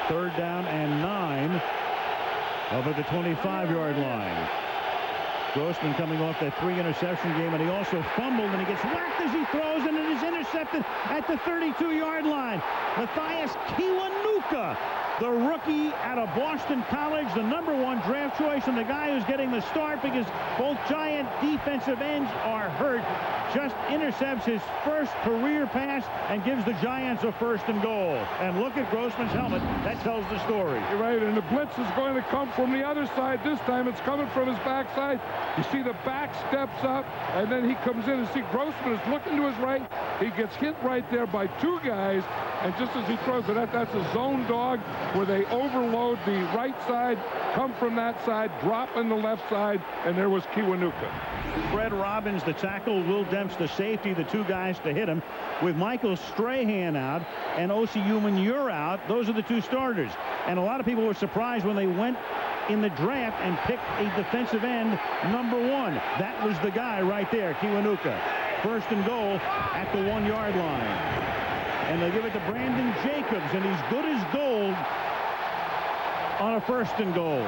3rd down and 9 over the 25-yard line. Grossman coming off that 3-interception game, and he also fumbled, and he gets whacked as he throws, and it is intercepted at the 32-yard line. Mathias Kiwanuka, the rookie out of Boston College, the #1 draft choice, and the guy who's getting the start because both Giant defensive ends are hurt, just intercepts his first career pass and gives the Giants a 1st and goal. And look at Grossman's helmet. That tells the story. You're right, and the blitz is going to come from the other side. This time it's coming from his backside. You see the back steps up, and then he comes in and see Grossman is looking to his right. He gets hit right there by 2 guys, and just as he throws it, that's a zone dog where they overload the right side, come from that side, drop in the left side, and there was Kiwanuka. Fred Robbins, the tackle, Will Demps, the safety, the 2 guys to hit him. With Michael Strahan out and Osi Umenyiora out, those are the 2 starters. And a lot of people were surprised when they went in the draft and picked a defensive end #1. That was the guy right there, Kiwanuka. 1st and goal at the 1-yard line. And they give it to Brandon Jacobs, and he's good as gold on a 1st and goal.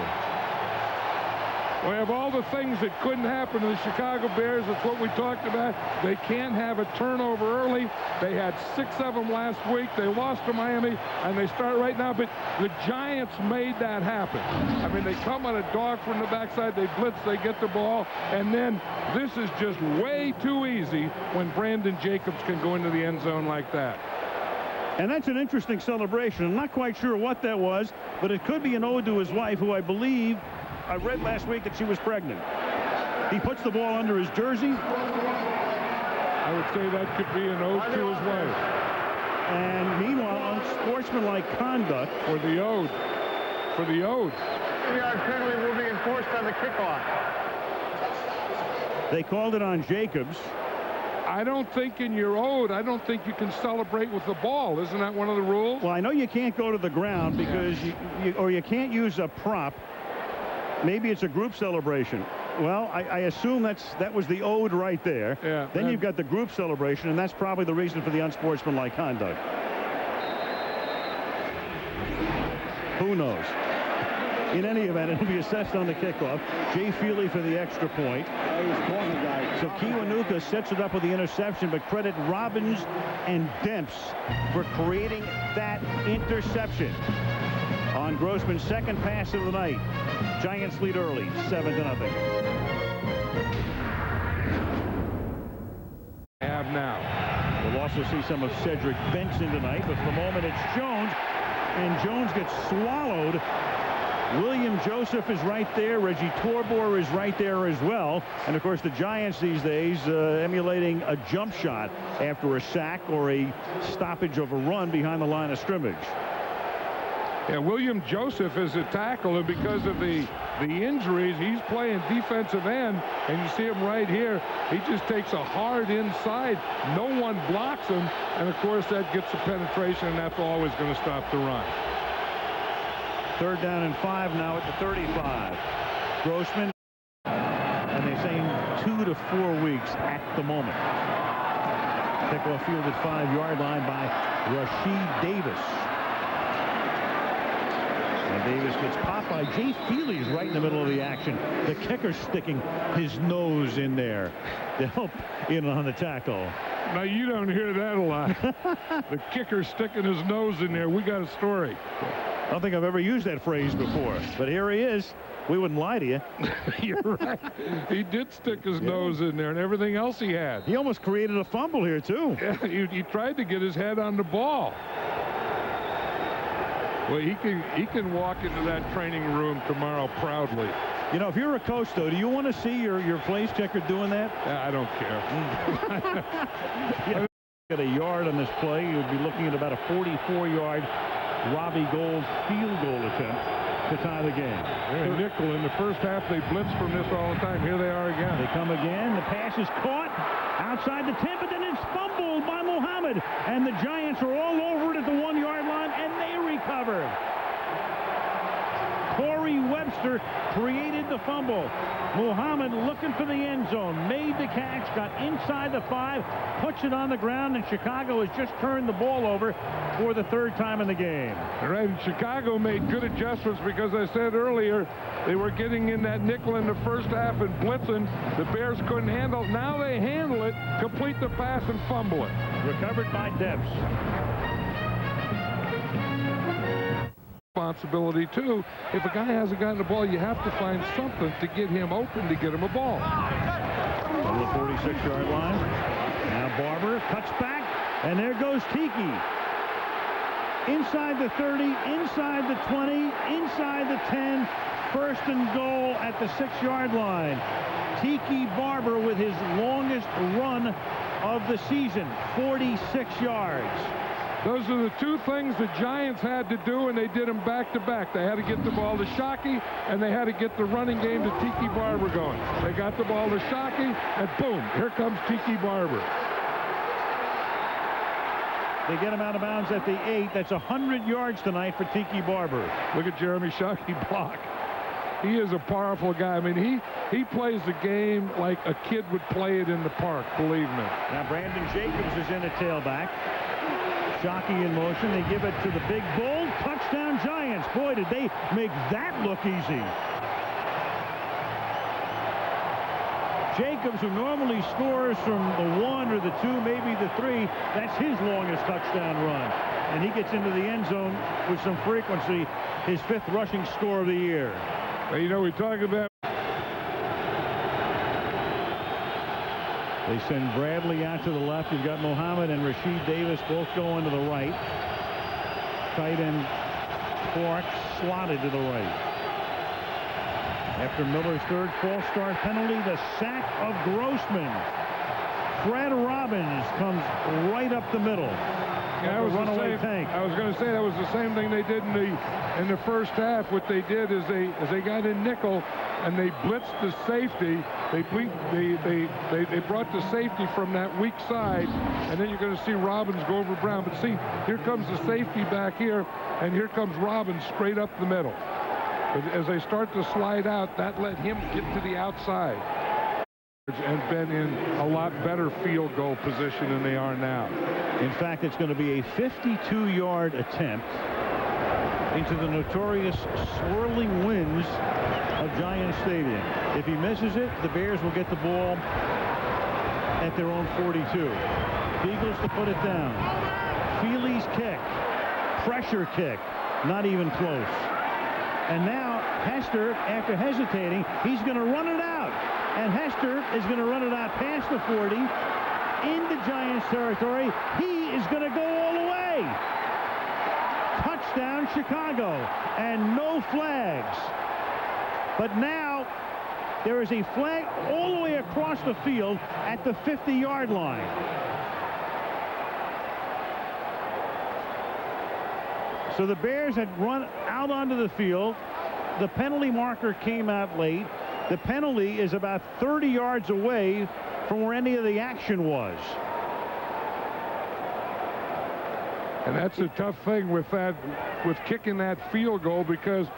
We have all the things that couldn't happen to the Chicago Bears. That's what we talked about. They can't have a turnover early. They had 6 of them last week. They lost to Miami, and they start right now. But the Giants made that happen. I mean, they come on a dog from the backside. They blitz. They get the ball. And then this is just way too easy when Brandon Jacobs can go into the end zone like that. And that's an interesting celebration. I'm not quite sure what that was, but it could be an ode to his wife, who I believe, I read last week that she was pregnant. He puts the ball under his jersey. I would say that could be an ode to his wife. And meanwhile, unsportsmanlike conduct. For the ode. For the ode. 2-yard penalty will be enforced on the kickoff. They called it on Jacobs. I don't think in your ode, I don't think you can celebrate with the ball. Isn't that one of the rules? Well, I know you can't go to the ground because you can't use a prop. Maybe it's a group celebration. Well, I assume that was the ode right there. Yeah. Then you've got the group celebration, and that's probably the reason for the unsportsmanlike conduct. Who knows? In any event, it'll be assessed on the kickoff. Jay Feely for the extra point. So Kiwanuka sets it up with the interception, but credit Robbins and Demps for creating that interception on Grossman's 2nd pass of the night. Giants lead early, 7-0. Have now. We'll also see some of Cedric Benson tonight, but for the moment it's Jones, and Jones gets swallowed. William Joseph is right there. Reggie Torbor is right there as well. And, of course, the Giants these days emulating a jump shot after a sack or a stoppage of a run behind the line of scrimmage. Yeah, William Joseph is a tackle, and because of the injuries, he's playing defensive end, and you see him right here. He just takes a hard inside. No one blocks him, and, of course, that gets the penetration, and that's always going to stop the run. 3rd down and 5 now at the 35. Grossman, and they're saying 2 to 4 weeks at the moment. Kickoff fielded 5-yard line by Rasheed Davis. And Davis gets popped by Jay Feely, is right in the middle of the action. The kicker sticking his nose in there to help in on the tackle. Now, you don't hear that a lot. The kicker sticking his nose in there. We got a story. I don't think I've ever used that phrase before, but here he is. We wouldn't lie to you. You're right. He did stick his nose in there and everything else he had. He almost created a fumble here, too. Yeah, he tried to get his head on the ball. Well, he can walk into that training room tomorrow proudly. You know, if you're a coach, though, do you want to see your place checker doing that? I don't care. Yeah. At a yard on this play, you would be looking at about a 44-yard Robbie Gould field goal attempt to tie the game. Yeah, nickel in the first half, they blitz from this all the time. Here they are again. They come again. The pass is caught outside the 10, but then it's fumbled by Muhammad. And the Giants are all over it at the 1-yard line, and they recover. Corey Webster created the fumble. Muhammad looking for the end zone, made the catch, got inside the 5, puts it on the ground, and Chicago has just turned the ball over for the 3rd time in the game. All right, and Chicago made good adjustments because I said earlier they were getting in that nickel in the first half and blitzing. The Bears couldn't handle it. Now they handle it, complete the pass, and fumble it. Recovered by Debs. Responsibility too. If a guy hasn't gotten the ball, you have to find something to get him open to get him a ball. On the 46-yard line. Now Barber cuts back, and there goes Tiki. Inside the 30, inside the 20, inside the 10. 1st and goal at the 6-yard line. Tiki Barber with his longest run of the season, 46 yards. Those are the 2 things the Giants had to do, and they did them back-to-back. They had to get the ball to Shockey, and they had to get the running game to Tiki Barber going. They got the ball to Shockey, and boom, here comes Tiki Barber. They get him out of bounds at the 8. That's 100 yards tonight for Tiki Barber. Look at Jeremy Shockey block. He is a powerful guy. I mean, he plays the game like a kid would play it in the park, believe me. Now Brandon Jacobs is in at tailback. Shockey in motion. They give it to the big bull. Touchdown Giants. Boy, did they make that look easy. Jacobs, who normally scores from the 1 or the 2, maybe the 3, that's his longest touchdown run. And he gets into the end zone with some frequency, his 5th rushing score of the year. Well, you know, we talk about... They send Bradley out to the left. You've got Muhammad and Rashid Davis both going to the right. Tight end Clark slotted to the right. After Miller's 3rd false start penalty, the sack of Grossman. Fred Robbins comes right up the middle. Yeah, like a runaway tank. I was going to say that was the same thing they did in the first half. What they did is they got in nickel and they blitzed the safety. They brought the safety from that weak side, and then you're going to see Robbins go over Brown. But see, here comes the safety back here, and here comes Robbins straight up the middle. But as they start to slide out, that let him get to the outside and been in a lot better field goal position than they are now. In fact, it's going to be a 52-yard attempt into the notorious swirling winds of Giants Stadium. If he misses it, the Bears will get the ball at their own 42. Eagles to put it down. Feely's kick. Pressure kick. Not even close. And now Hester, after hesitating, he's going to run it out. And Hester is going to run it out past the 40 into Giants territory. He is going to go all the way. Touchdown Chicago, and no flags. But now there is a flag all the way across the field at the 50-yard line. So the Bears had run out onto the field. The penalty marker came out late. The penalty is about 30 yards away from where any of the action was. And that's a tough thing with kicking that field goal, because,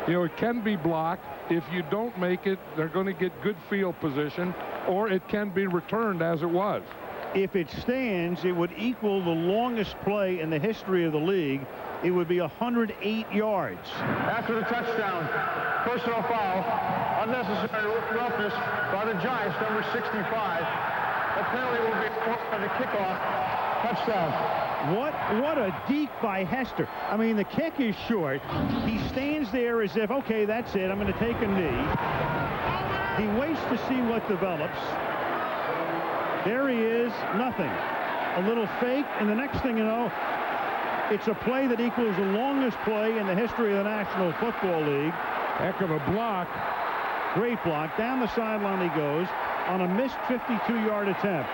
you know, it can be blocked. If you don't make it, they're going to get good field position, or it can be returned as it was. If it stands, it would equal the longest play in the history of the league. It would be 108 yards. After the touchdown, personal foul, unnecessary roughness by the Giants, number 65. The penalty will be enforced by the kickoff. Touchdown. What a deke by Hester. I mean, the kick is short. He stands there as if, okay, that's it, I'm going to take a knee. He waits to see what develops. There he is, nothing. A little fake, and the next thing you know, it's a play that equals the longest play in the history of the National Football League. Heck of a block. Great block. Down the sideline he goes on a missed 52-yard attempt.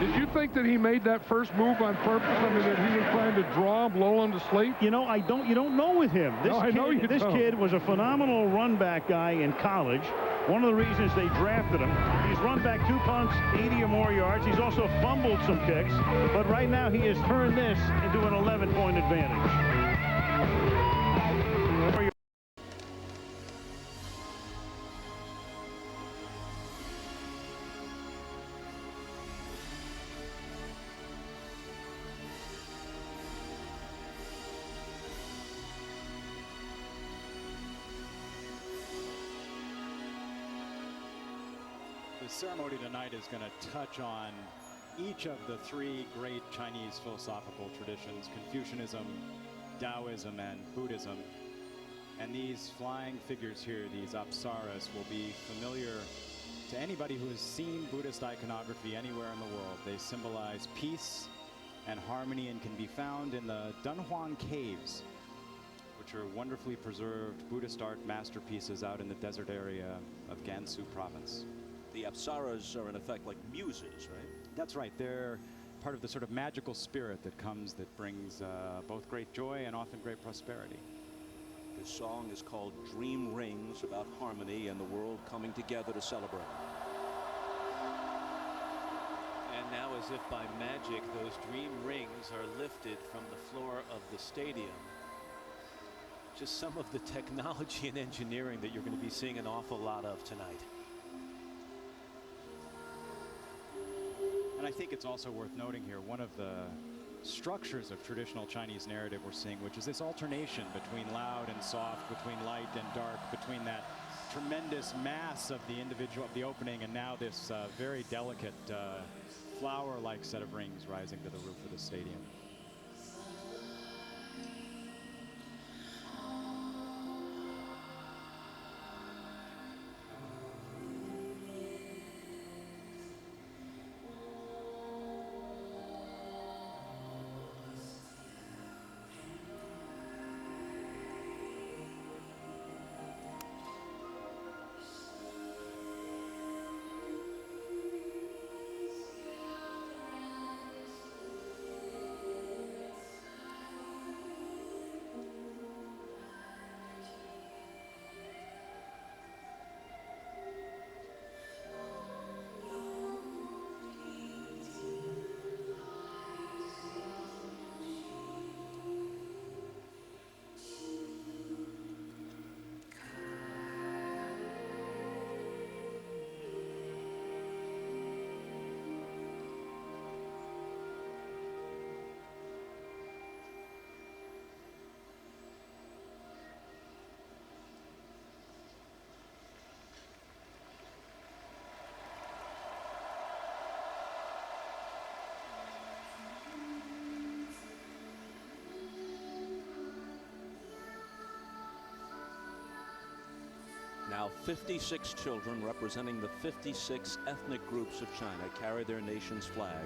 Did you think that he made that first move on purpose? I mean, that he was trying to draw him, lull him to sleep? You know, you don't know with him. This kid was a phenomenal run back guy in college. One of the reasons they drafted him. He's run back 2 punts, 80 or more yards. He's also fumbled some kicks. But right now he has turned this into an 11-point advantage. The ceremony tonight is going to touch on each of the three great Chinese philosophical traditions, Confucianism, Taoism, and Buddhism. And these flying figures here, these apsaras, will be familiar to anybody who has seen Buddhist iconography anywhere in the world. They symbolize peace and harmony and can be found in the Dunhuang Caves, which are wonderfully preserved Buddhist art masterpieces out in the desert area of Gansu province. The apsaras are in effect like muses, right? That's right. They're part of the sort of magical spirit that comes, that brings both great joy and often great prosperity. This song is called Dream Rings, about harmony and the world coming together to celebrate. And now, as if by magic, those dream rings are lifted from the floor of the stadium. Just some of the technology and engineering that you're going to be seeing an awful lot of tonight. And I think it's also worth noting here, one of the structures of traditional Chinese narrative we're seeing, which is this alternation between loud and soft, between light and dark, between that tremendous mass of the individual, of the opening, and now this very delicate flower-like set of rings rising to the roof of the stadium. Now 56 children representing the 56 ethnic groups of China carry their nation's flag.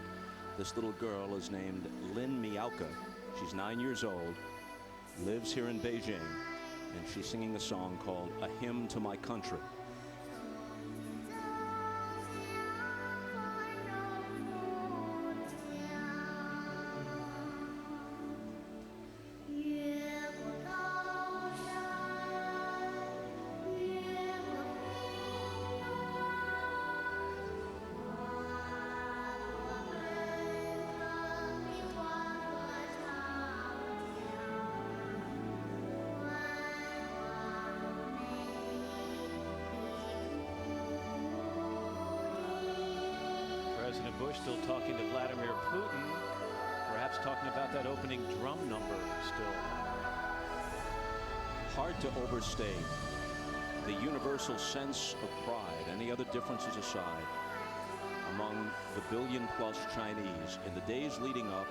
This little girl is named Lin Miaoke. She's 9 years old, lives here in Beijing, and she's singing a song called A Hymn to My Country. President Bush still talking to Vladimir Putin, perhaps talking about that opening drum number still. Hard to overstate the universal sense of pride, any other differences aside, among the billion-plus Chinese. In the days leading up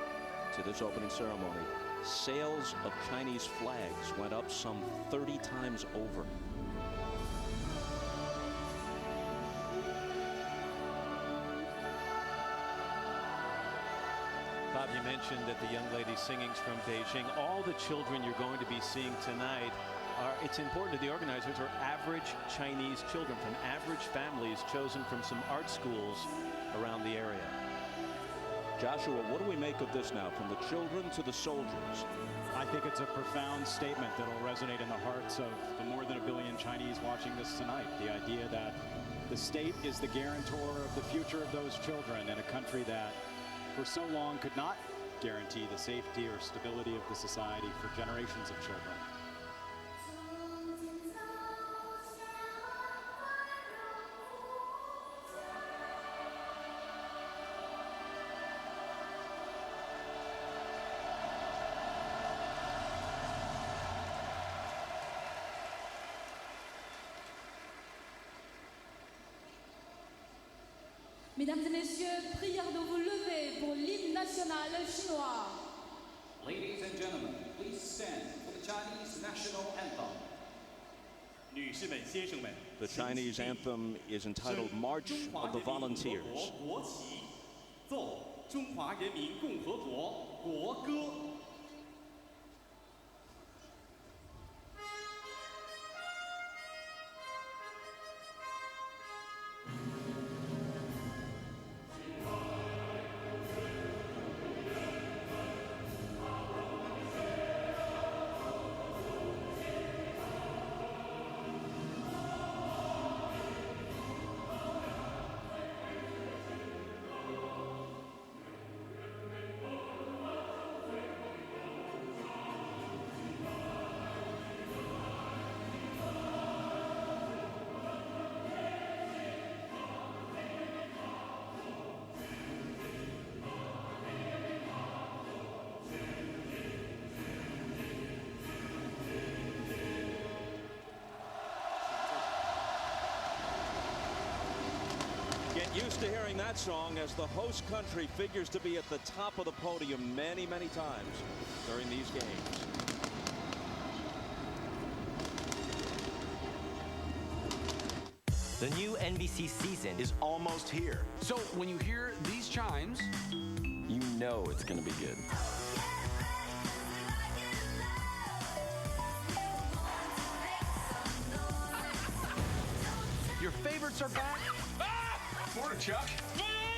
to this opening ceremony, sales of Chinese flags went up some 30 times over. Bob, you mentioned that the young lady singing's from Beijing. All the children you're going to be seeing tonight are, it's important to the organizers, are average Chinese children from average families chosen from some art schools around the area. Joshua, what do we make of this now, from the children to the soldiers? I think it's a profound statement that will resonate in the hearts of the more than 1 billion Chinese watching this tonight. The idea that the state is the guarantor of the future of those children in a country that for so long could not guarantee the safety or stability of the society for generations of children. Mesdames et messieurs, prière de vous lever pour l'hymne national chinois. Ladies and gentlemen, please stand for the Chinese national anthem. The Chinese anthem is entitled March of the Volunteers. Get used to hearing that song as the host country figures to be at the top of the podium many, many times during these games. The new NBC season is almost here. So when you hear these chimes, you know it's going to be good. your favorites are back. Morning, Chuck.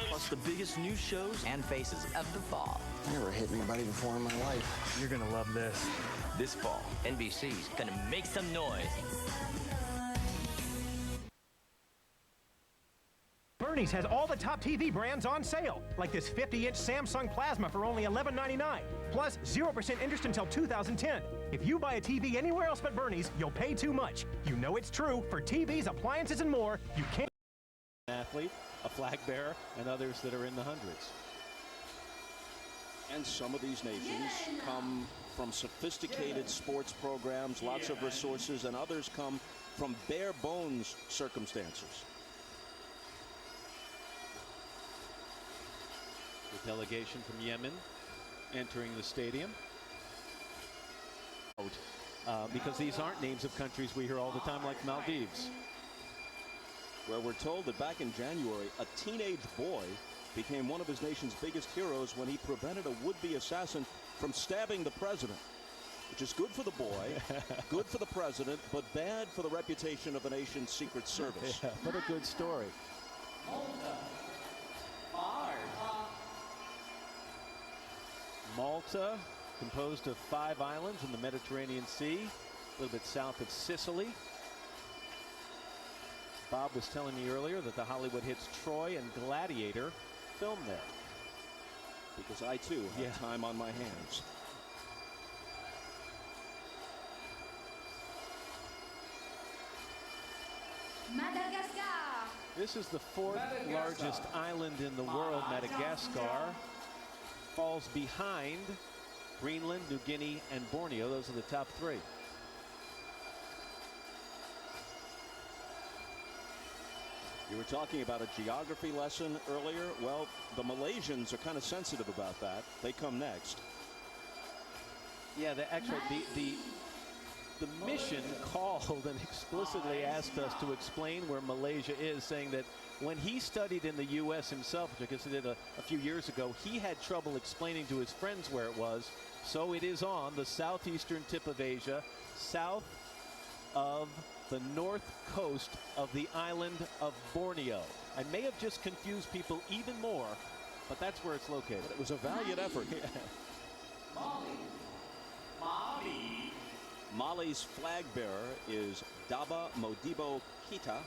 Plus the biggest new shows and faces of the fall. I never hit anybody before in my life. You're gonna love this. This fall, NBC's gonna make some noise. Bernie's has all the top TV brands on sale, like this 50-inch Samsung Plasma for only $11.99, plus 0% interest until 2010. If you buy a TV anywhere else but Bernie's, you'll pay too much. You know it's true. For TVs, appliances, and more, you can't. Athlete, a flag bearer, and others that are in the hundreds. And some of these nations come from sophisticated sports programs, lots of resources, and others come from bare bones circumstances. The delegation from Yemen entering the stadium. Because these aren't names of countries we hear all the time, like Maldives. Where we're told that back in January, a teenage boy became one of his nation's biggest heroes when he prevented a would-be assassin from stabbing the president, which is good for the boy, good for the president, but bad for the reputation of the nation's Secret Service. Yeah, what a good story. Malta, composed of 5 islands in the Mediterranean Sea, a little bit south of Sicily. Bob was telling me earlier that the Hollywood hits Troy and Gladiator filmed there. Because I, too, have time on my hands. Madagascar. This is the 4th largest island in the world. Madagascar falls behind Greenland, New Guinea, and Borneo. Those are the top 3. You were talking about a geography lesson earlier. Well, the Malaysians are kind of sensitive about that. They come next. Yeah, the mission called and explicitly asked us to explain where Malaysia is, saying that when he studied in the U.S. himself, which I guess he did a few years ago, he had trouble explaining to his friends where it was. So it is on the southeastern tip of Asia, south of the north coast of the island of Borneo. I may have just confused people even more, but that's where it's located. It was a valiant effort. Mali's flag bearer is Daba Modibo Keita,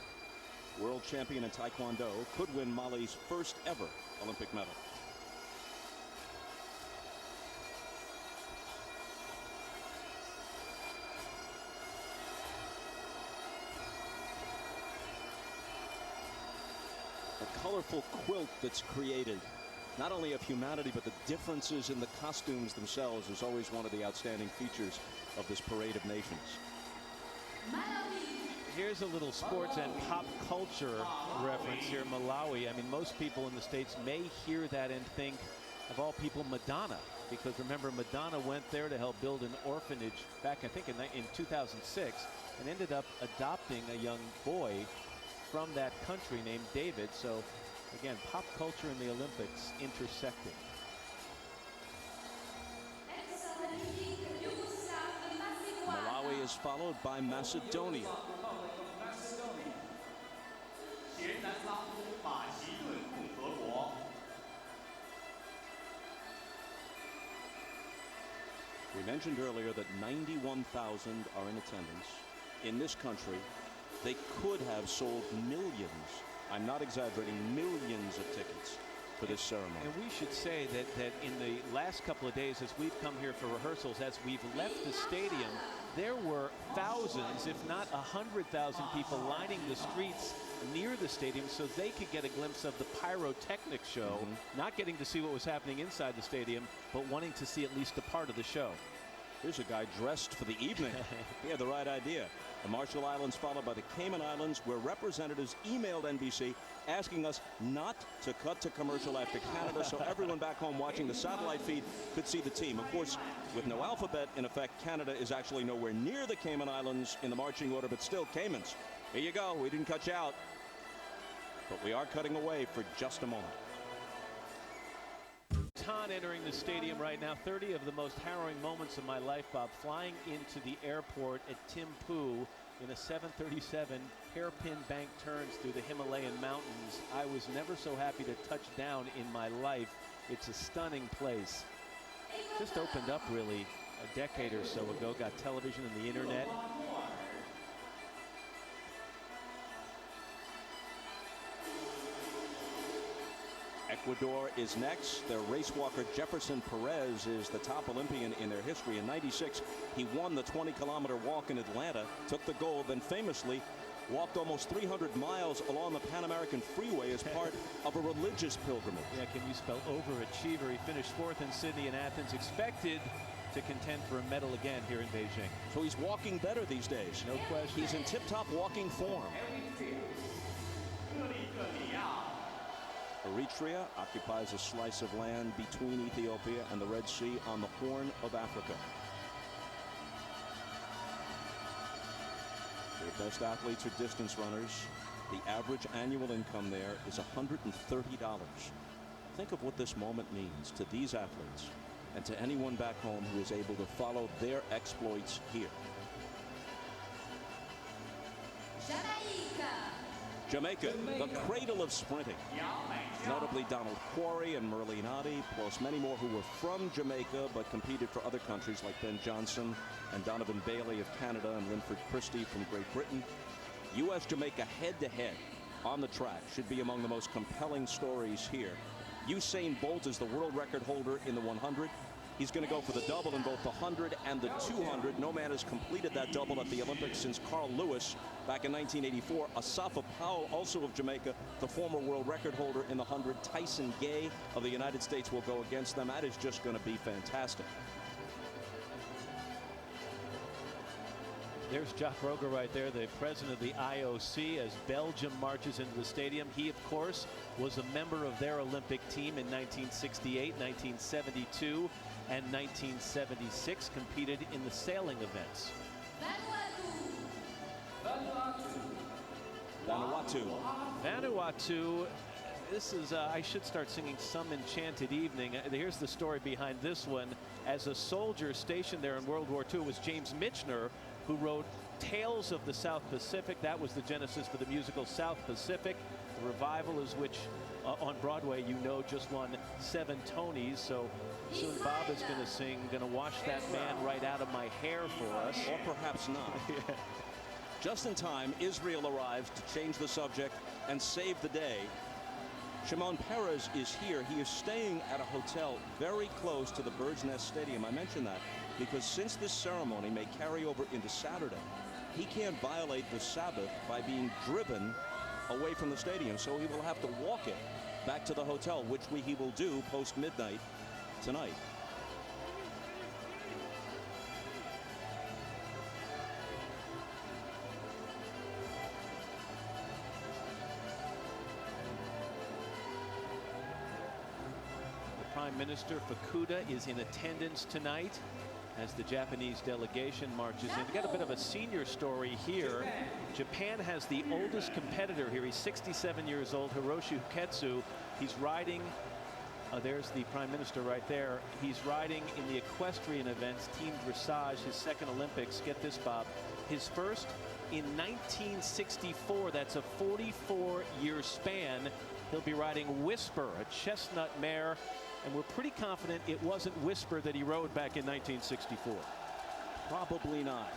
world champion in Taekwondo, could win Mali's first ever Olympic medal. A colorful quilt that's created not only of humanity, but the differences in the costumes themselves is always one of the outstanding features of this parade of nations. Here's a little sports and pop culture reference here. Malawi. I mean, most people in the States may hear that and think, of all people, Madonna. Because remember, Madonna went there to help build an orphanage back, I think, in 2006, and ended up adopting a young boy from that country named David. So, again, pop culture and the Olympics intersecting. Malawi is followed by Macedonia. We mentioned earlier that 91,000 are in attendance. In this country, they could have sold millions, I'm not exaggerating, millions of tickets for this ceremony. And we should say that in the last couple of days, as we've come here for rehearsals, as we've left the stadium, there were thousands, if not 100,000 people lining the streets near the stadium so they could get a glimpse of the pyrotechnics show, not getting to see what was happening inside the stadium, but wanting to see at least a part of the show. Here's a guy dressed for the evening. He had the right idea. The Marshall Islands followed by the Cayman Islands, where representatives emailed NBC asking us not to cut to commercial after Canada so everyone back home watching the satellite feed could see the team. Of course, with no alphabet in effect, Canada is actually nowhere near the Cayman Islands in the marching order, but still Caymans. Here you go. We didn't cut you out, but we are cutting away for just a moment. Bhutan entering the stadium right now. 30 of the most harrowing moments of my life, Bob. Flying into the airport at Thimphu in a 737, hairpin bank turns through the Himalayan mountains. I was never so happy to touch down in my life. It's a stunning place. Just opened up really a decade or so ago. Got television and the internet. Ecuador is next. Their race walker Jefferson Perez is the top Olympian in their history. In '96, he won the 20-kilometer walk in Atlanta, took the gold, then famously walked almost 300 miles along the Pan American Freeway as part of a religious pilgrimage. Yeah, can you spell overachiever? He finished fourth in Sydney and Athens, expected to contend for a medal again here in Beijing. So he's walking better these days. No question. He's in tip-top walking form. Eritrea occupies a slice of land between Ethiopia and the Red Sea on the Horn of Africa. Their best athletes are distance runners. The average annual income there is $130. Think of what this moment means to these athletes and to anyone back home who is able to follow their exploits here. Jamaica, the cradle of sprinting. Notably Donald Quarry and Merlene Ottey, plus many more who were from Jamaica but competed for other countries like Ben Johnson and Donovan Bailey of Canada and Linford Christie from Great Britain. U.S.-Jamaica head-to-head on the track should be among the most compelling stories here. Usain Bolt is the world record holder in the 100. He's going to go for the double in both the 100 and the 200. No man has completed that double at the Olympics since Carl Lewis back in 1984. Asafa Powell, also of Jamaica, the former world record holder in the 100. Tyson Gay of the United States will go against them. That is just going to be fantastic. There's Jock Roger right there, the president of the IOC, as Belgium marches into the stadium. He, of course, was a member of their Olympic team in 1968, 1972, and 1976, competed in the sailing events. Vanuatu. This is, I should start singing Some Enchanted Evening. Here's the story behind this one. As a soldier stationed there in World War II, it was James Michener who wrote Tales of the South Pacific. That was the genesis for the musical South Pacific. The revival is which on Broadway, you know, just won 7 Tonys. So soon Bob is going to sing, going to wash that man right out of my hair for us. Or perhaps not. Yeah. Just in time, Israel arrives to change the subject and save the day. Shimon Peres is here. He is staying at a hotel very close to the Bird's Nest Stadium. I mention that because since this ceremony may carry over into Saturday, he can't violate the Sabbath by being driven away from the stadium. So he will have to walk it back to the hotel, which he will do post-midnight tonight. Prime Minister Fukuda is in attendance tonight as the Japanese delegation marches in. We got a bit of a senior story here. Japan has the oldest competitor here. He's 67 years old, Hiroshi Uketsu. He's riding, there's the Prime Minister right there. He's riding in the equestrian events, team dressage, his second Olympics. Get this, Bob. His first in 1964. That's a 44-year span. He'll be riding Whisper, a chestnut mare, and we're pretty confident it wasn't Whisper that he rode back in 1964. Probably not.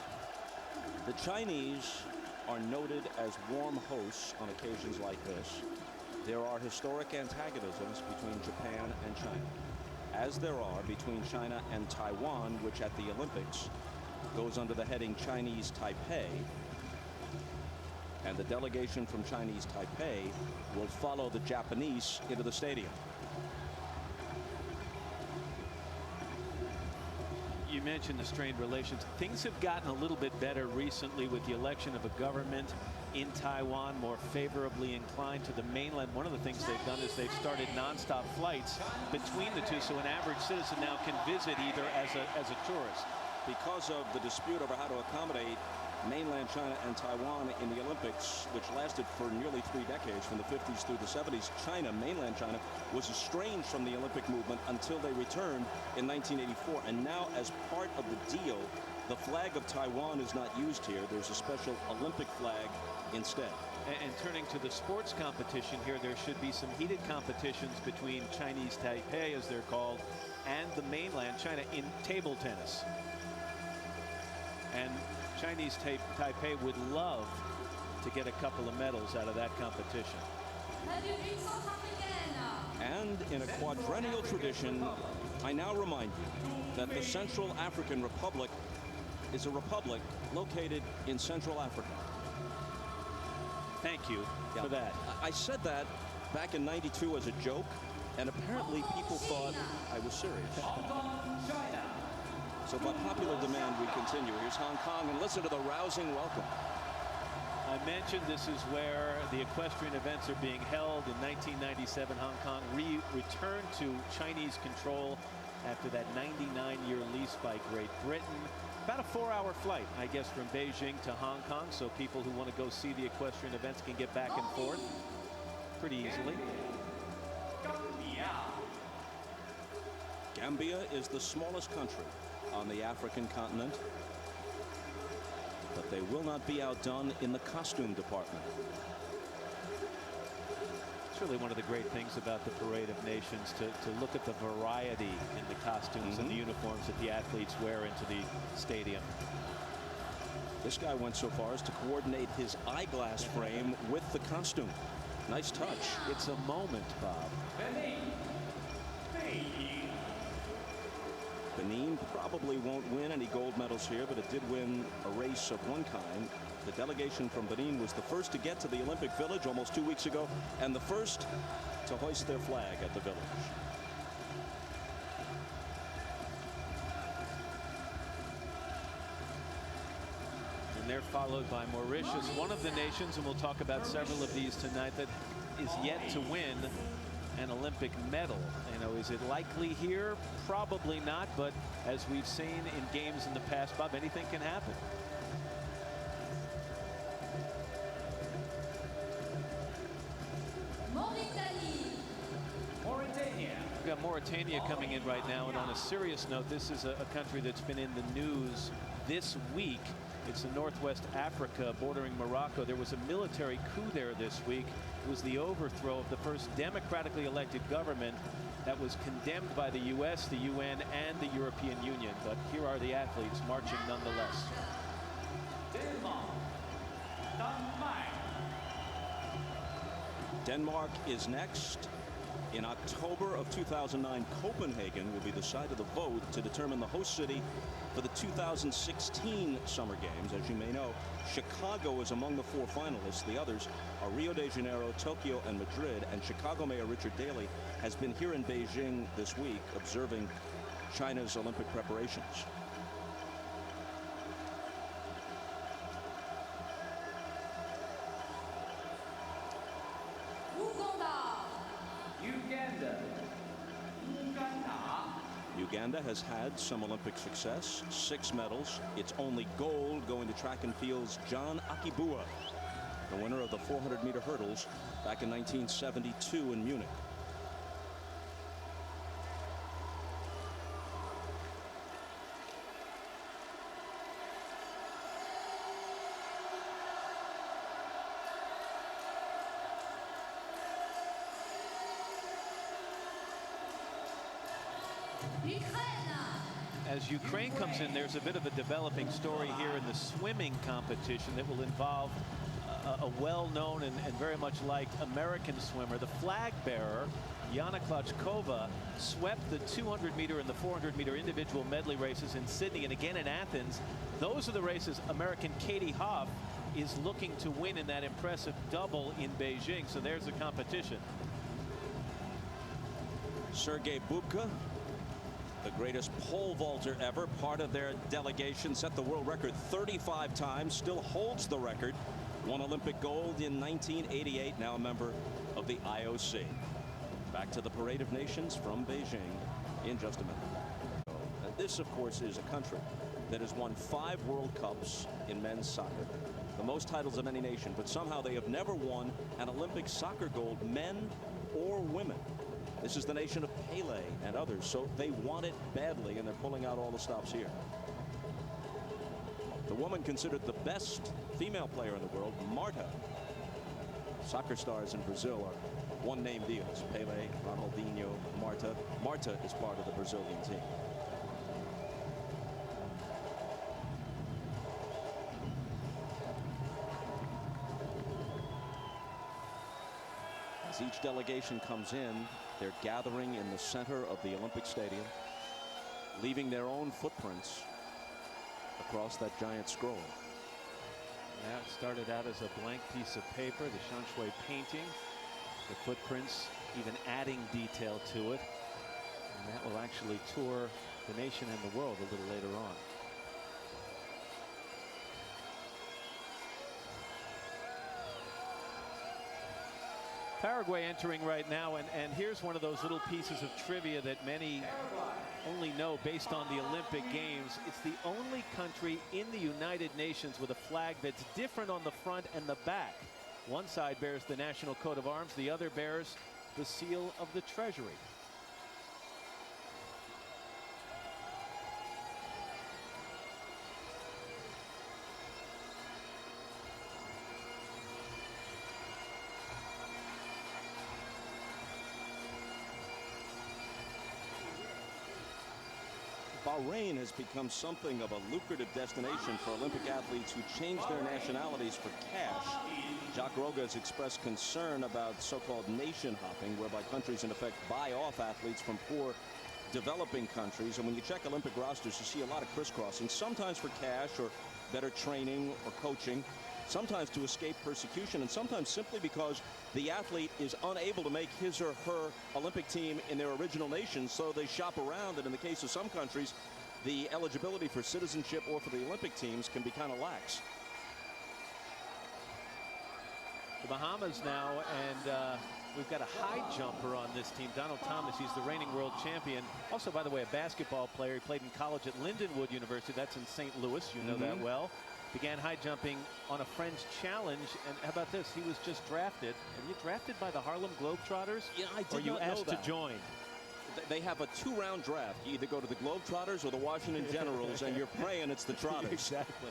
The Chinese are noted as warm hosts on occasions like this. There are historic antagonisms between Japan and China, as there are between China and Taiwan, which at the Olympics goes under the heading Chinese Taipei. And the delegation from Chinese Taipei will follow the Japanese into the stadium. You mentioned the strained relations. Things have gotten a little bit better recently with the election of a government in Taiwan more favorably inclined to the mainland. One of the things they've done is they've started nonstop flights between the two, so an average citizen now can visit either as a tourist. Because of the dispute over how to accommodate mainland China and Taiwan in the Olympics, which lasted for nearly 3 decades, from the 50s through the 70s, mainland China, was estranged from the Olympic movement until they returned in 1984. And now, as part of the deal, the flag of Taiwan is not used here. There's a special Olympic flag instead. And turning to the sports competition here, there should be some heated competitions between Chinese Taipei, as they're called, and the mainland China in table tennis. And Chinese Taipei would love to get a couple of medals out of that competition. And in a quadrennial tradition, I now remind you that the Central African Republic is a republic located in Central Africa. Thank you for that. I said that back in '92 as a joke, and apparently people thought I was serious. So by popular demand, we continue. Here's Hong Kong, and listen to the rousing welcome. I mentioned this is where the equestrian events are being held. In 1997, Hong Kong returned to Chinese control after that 99-year lease by Great Britain. About a 4-hour flight, I guess, from Beijing to Hong Kong, so people who want to go see the equestrian events can get back and forth pretty easily. Gambia is the smallest country on the African continent, but they will not be outdone in the costume department. It's really one of the great things about the Parade of Nations to look at the variety in the costumes and the uniforms that the athletes wear into the stadium. This guy went so far as to coordinate his eyeglass frame with the costume. Nice touch. It's a moment, Bob. Benin probably won't win any gold medals here, but it did win a race of one kind. The delegation from Benin was the first to get to the Olympic Village almost 2 weeks ago, and the first to hoist their flag at the village. And they're followed by Mauritius, one of the nations, and we'll talk about several of these tonight, that is yet to win an Olympic medal. You know, is it likely here? Probably not, but as we've seen in games in the past, Bob, anything can happen. We've got Mauritania coming in right now, and on a serious note, this is a country that's been in the news this week. It's in Northwest Africa, bordering Morocco. There was a military coup there this week. It was the overthrow of the first democratically elected government that was condemned by the U.S., the UN, and the European Union. But here are the athletes marching nonetheless. Denmark is next. In October of 2009, Copenhagen will be the site of the vote to determine the host city for the 2016 Summer Games. As you may know, Chicago is among the 4 finalists. The others are Rio de Janeiro, Tokyo, and Madrid. And Chicago Mayor Richard Daley has been here in Beijing this week observing China's Olympic preparations. Uganda has had some Olympic success, 6 medals. Its only gold going to track and field's John Akibua, the winner of the 400-meter hurdles back in 1972 in Munich. As Ukraine comes in, there's a bit of a developing story here in the swimming competition that will involve a well-known and very much liked American swimmer. The flag bearer, Yana Klochkova, swept the 200-meter and the 400-meter individual medley races in Sydney and again in Athens. Those are the races American Katie Hoff is looking to win in that impressive double in Beijing. So there's the competition. Sergei Bubka, the greatest pole vaulter ever, part of their delegation, set the world record 35 times, still holds the record, won Olympic gold in 1988, now a member of the IOC. Back to the Parade of Nations from Beijing in just a minute. And this, of course, is a country that has won 5 World Cups in men's soccer, the most titles of any nation, but somehow they have never won an Olympic soccer gold, men or women. This is the nation of Pele and others, so they want it badly, and they're pulling out all the stops here. The woman considered the best female player in the world, Marta. Soccer stars in Brazil are one-name deals. Pele, Ronaldinho, Marta. Marta is part of the Brazilian team. As each delegation comes in, they're gathering in the center of the Olympic Stadium, leaving their own footprints across that giant scroll. Yeah, it started out as a blank piece of paper, the Shanshui painting, the footprints even adding detail to it. And that will actually tour the nation and the world a little later on. Paraguay entering right now, and here's one of those little pieces of trivia that many only know based on the Olympic Games. It's the only country in the United Nations with a flag that's different on the front and the back. One side bears the national coat of arms, the other bears the seal of the Treasury. Bahrain has become something of a lucrative destination for Olympic athletes who change their nationalities for cash. Jacques Roga has expressed concern about so-called nation hopping, whereby countries in effect buy off athletes from poor developing countries. And when you check Olympic rosters, you see a lot of crisscrossing, sometimes for cash or better training or coaching, sometimes to escape persecution, and sometimes simply because the athlete is unable to make his or her Olympic team in their original nation, so they shop around, and in the case of some countries, the eligibility for citizenship or for the Olympic teams can be kind of lax. The Bahamas now, and we've got a high jumper on this team, Donald Thomas. He's the reigning world champion. Also, by the way, a basketball player. He played in college at Lindenwood University. That's in St. Louis. You know that well. Began high jumping on a friend's challenge, and how about this? He was just drafted. Are you drafted by the Harlem Globetrotters? Yeah, I did or you not asked know that. to join? They have a 2-round draft. You either go to the Globetrotters or the Washington Generals, and you're praying it's the Trotters. Exactly.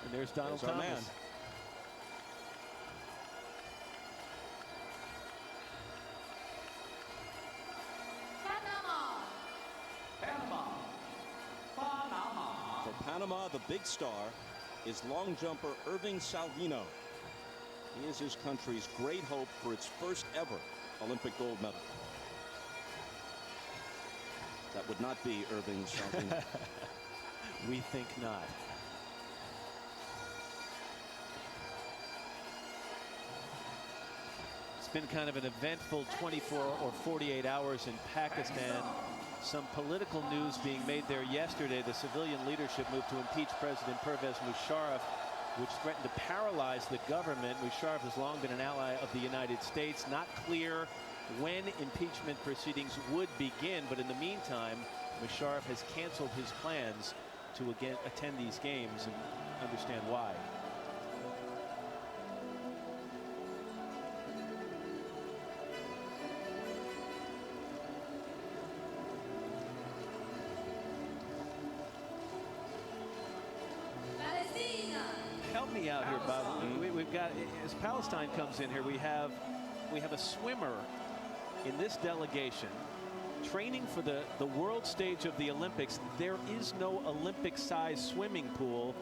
And there's Donald There's our Thomas. man. For Panama, the big star is long jumper Irving Salguino. He is his country's great hope for its first ever Olympic gold medal. That would not be Irving Salguino. We think not. It's been kind of an eventful 24 or 48 hours in Pakistan. Some political news being made there yesterday. The civilian leadership moved to impeach President Pervez Musharraf, which threatened to paralyze the government. Musharraf has long been an ally of the United States. Not clear when impeachment proceedings would begin. But in the meantime, Musharraf has canceled his plans to again attend these games, and understand why. Help me out here, Bob. We've got, as Palestine comes in here, we have a swimmer in this delegation training for the world stage of the Olympics. There is no Olympic-sized swimming pool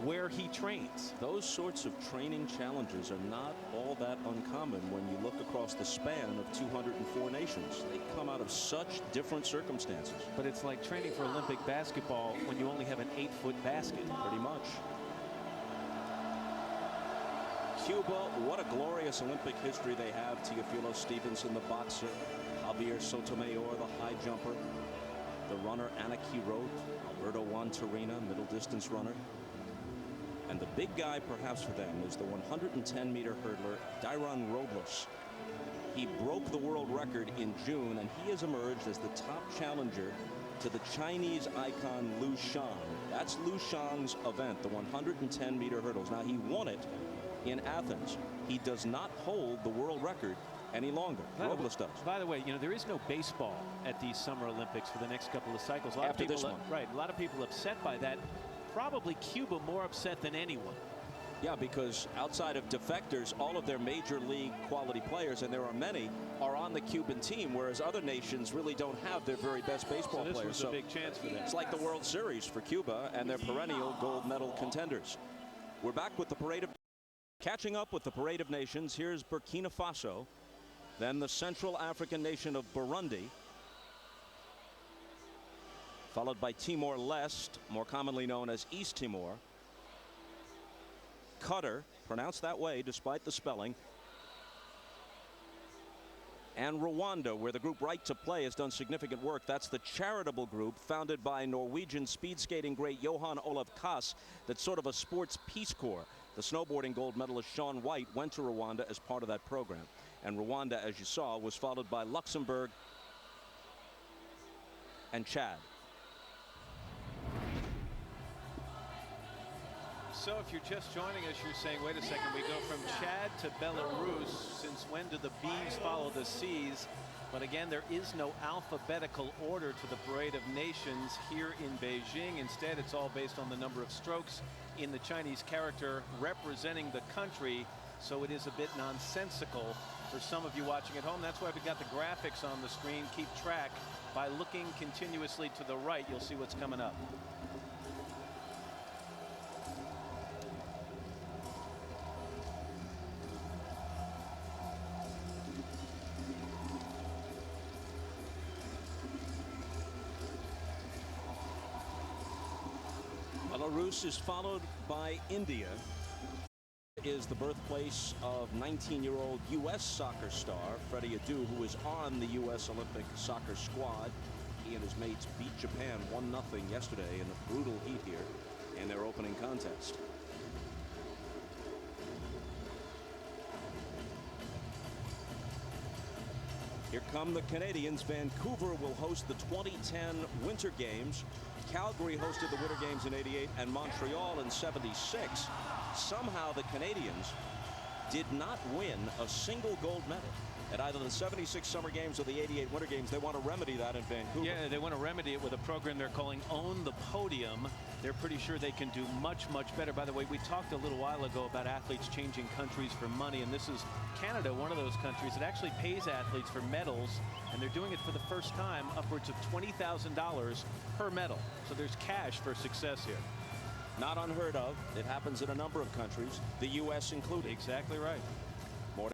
where he trains. Those sorts of training challenges are not all that uncommon when you look across the span of 204 nations. They come out of such different circumstances. But it's like training for Olympic basketball when you only have an 8-foot basket. Pretty much. Cuba, what a glorious Olympic history they have. Teofilo Stevenson, the boxer, Javier Sotomayor, the high jumper, the runner Anna Kirot, Alberto Juan Torina, middle distance runner. And the big guy perhaps for them is the 110-meter hurdler Dairon Robles. He broke the world record in June, and he has emerged as the top challenger to the Chinese icon Liu Shang. That's Liu Shang's event, the 110-meter hurdles. Now, he won it in Athens. He does not hold the world record any longer. Robles does. By the way, you know, there is no baseball at these Summer Olympics for the next couple of cycles. A lot After of people, this one. right, a lot of people upset by that. Probably Cuba more upset than anyone. Yeah, because outside of defectors, all of their major league quality players, and there are many, are on the Cuban team, whereas other nations really don't have their very best baseball this players. Was a big chance for them. It's like the World Series for Cuba and their perennial gold medal contenders. We're back with the parade of catching up with the Parade of Nations. Here's Burkina Faso, then the Central African nation of Burundi, followed by Timor-Leste, more commonly known as East Timor, Qatar, pronounced that way despite the spelling, and Rwanda, where the group Right to Play has done significant work. That's the charitable group founded by Norwegian speed skating great Johan Olav Kass. That's sort of a sports peace corps. The snowboarding gold medalist Shaun White went to Rwanda as part of that program. And Rwanda, as you saw, was followed by Luxembourg and Chad. So if you're just joining us, you're saying, wait a second, we go from Chad to Belarus. Since when do the B's follow the C's? But again, there is no alphabetical order to the Parade of Nations here in Beijing. Instead, it's all based on the number of strokes in the Chinese character representing the country. So it is a bit nonsensical for some of you watching at home. That's why we've got the graphics on the screen. Keep track by looking continuously to the right. You'll see what's coming up. Belarus is followed by India. Is the birthplace of 19-year-old U.S. soccer star Freddie Adu, who is on the U.S. Olympic soccer squad. He and his mates beat Japan 1-0 yesterday in the brutal heat here in their opening contest. Here come the Canadians. Vancouver will host the 2010 Winter Games. Calgary hosted the Winter Games in '88 and Montreal in '76. Somehow the Canadians did not win a single gold medal at either the '76 Summer Games or the '88 Winter Games. They want to remedy that in Vancouver. Yeah, they want to remedy it with a program they're calling Own the Podium. They're pretty sure they can do much, much better. By the way, we talked a little while ago about athletes changing countries for money, and this is Canada, one of those countries that actually pays athletes for medals, and they're doing it for the first time, upwards of $20,000 per medal. So there's cash for success here. Not unheard of. It happens in a number of countries, the U.S. included. Exactly right. More.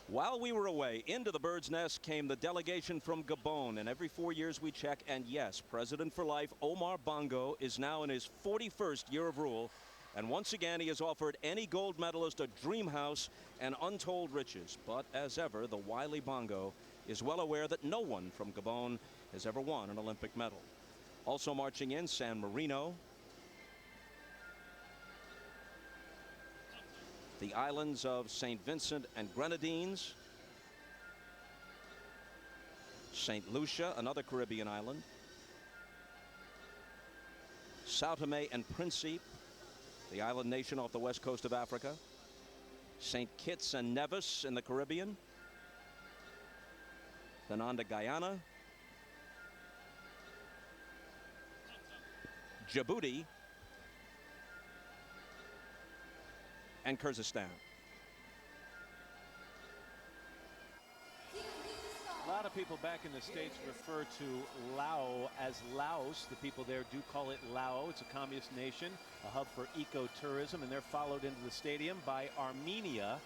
While we were away, into the bird's nest came the delegation from Gabon, and every 4 years we check, and yes, President for life Omar Bongo is now in his 41st year of rule, and once again he has offered any gold medalist a dream house and untold riches. But as ever, the wily Bongo is well aware that no one from Gabon has ever won an Olympic medal. Also marching in, San Marino, the islands of St. Vincent and Grenadines, St. Lucia, another Caribbean island. Sao Tome and Principe, the island nation off the west coast of Africa. St. Kitts and Nevis in the Caribbean. Then on to Guyana. Djibouti. And Kyrgyzstan. A lot of people back in the States refer to Laos as Laos. The people there do call it Lao. It's a communist nation, a hub for ecotourism, and they're followed into the stadium by Armenia.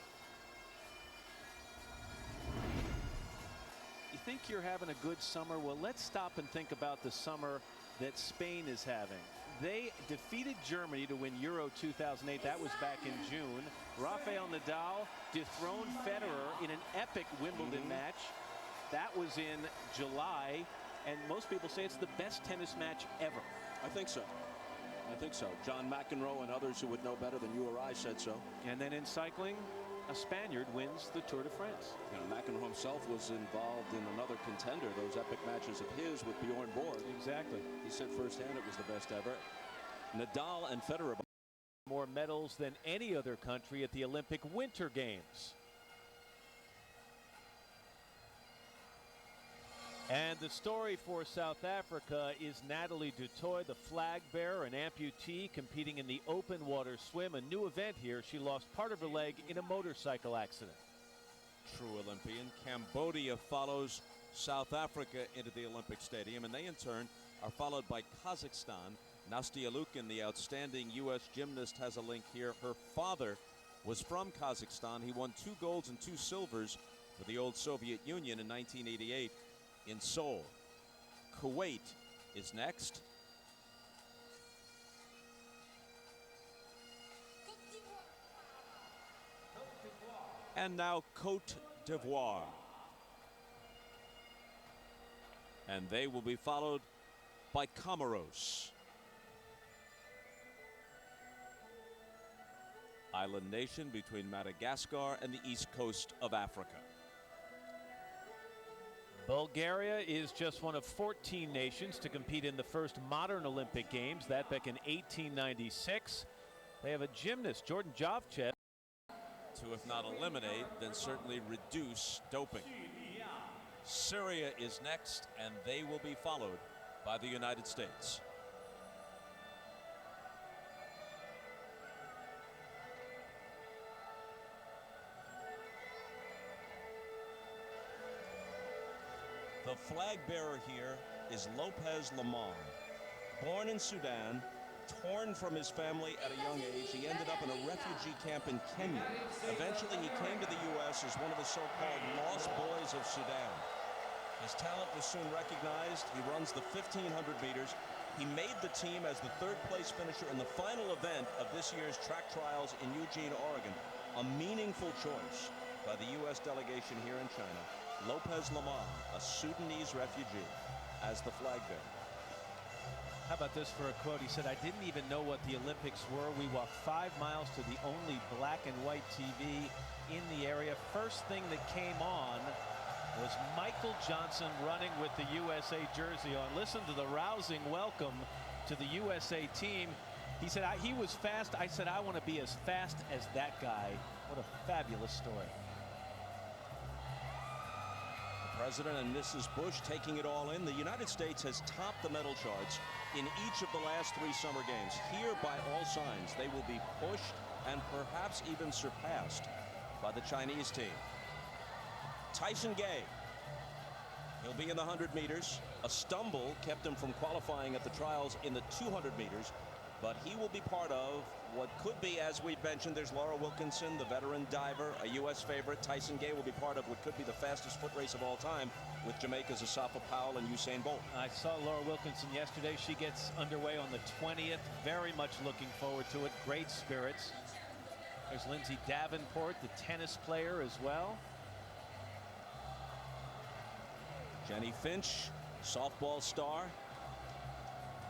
You think you're having a good summer? Well, let's stop and think about the summer that Spain is having. They defeated Germany to win Euro 2008. That was back in June. Rafael Nadal dethroned Federer in an epic Wimbledon match. That was in July, and most people say it's the best tennis match ever. I think so. I think so. John McEnroe and others who would know better than you or I said so. And then in cycling, a Spaniard wins the Tour de France. You know, McEnroe himself was involved in another contender, those epic matches of his with Bjorn Borg. Exactly. He said firsthand it was the best ever. Nadal and Federer. More medals than any other country at the Olympic Winter Games. And the story for South Africa is Natalie du Toit, the flag bearer, an amputee competing in the open water swim, a new event here. She lost part of her leg in a motorcycle accident. True Olympian. Cambodia follows South Africa into the Olympic Stadium, and they in turn are followed by Kazakhstan. Nastia Lukin, the outstanding U.S. gymnast, has a link here. Her father was from Kazakhstan. He won 2 golds and 2 silvers for the old Soviet Union in 1988 in Seoul. Kuwait is next. And now Côte d'Ivoire. And they will be followed by Comoros. Island nation between Madagascar and the east coast of Africa. Bulgaria is just one of 14 nations to compete in the first modern Olympic Games, that back in 1896. They have a gymnast, Jordan Jovchev. To, if not eliminate, then certainly reduce doping. Syria is next, and they will be followed by the United States. The flag bearer here is Lopez Lemon. Born in Sudan, torn from his family at a young age, he ended up in a refugee camp in Kenya. Eventually, he came to the U.S. as one of the so-called lost boys of Sudan. His talent was soon recognized. He runs the 1,500 meters. He made the team as the third-place finisher in the final event of this year's track trials in Eugene, Oregon. A meaningful choice by the U.S. delegation here in China. Lopez Lemon, a Sudanese refugee, as the flag bearer. How about this for a quote? He said, "I didn't even know what the Olympics were. We walked 5 miles to the only black and white TV in the area. First thing that came on was Michael Johnson running with the USA jersey on. Listen to the rousing welcome to the USA team. He said, he was fast. I said, I want to be as fast as that guy." What a fabulous story. President and Mrs. Bush taking it all in. The United States has topped the medal charts in each of the last 3 summer games. Here, by all signs, they will be pushed and perhaps even surpassed by the Chinese team. Tyson Gay. He'll be in the 100 meters. A stumble kept him from qualifying at the trials in the 200 meters. But he will be part of what could be, as we mentioned, there's Laura Wilkinson, the veteran diver, a U.S. favorite. Tyson Gay will be part of what could be the fastest foot race of all time with Jamaica's Asafa Powell and Usain Bolt. I saw Laura Wilkinson yesterday. She gets underway on the 20th. Very much looking forward to it. Great spirits. There's Lindsay Davenport, the tennis player as well. Jenny Finch, softball star.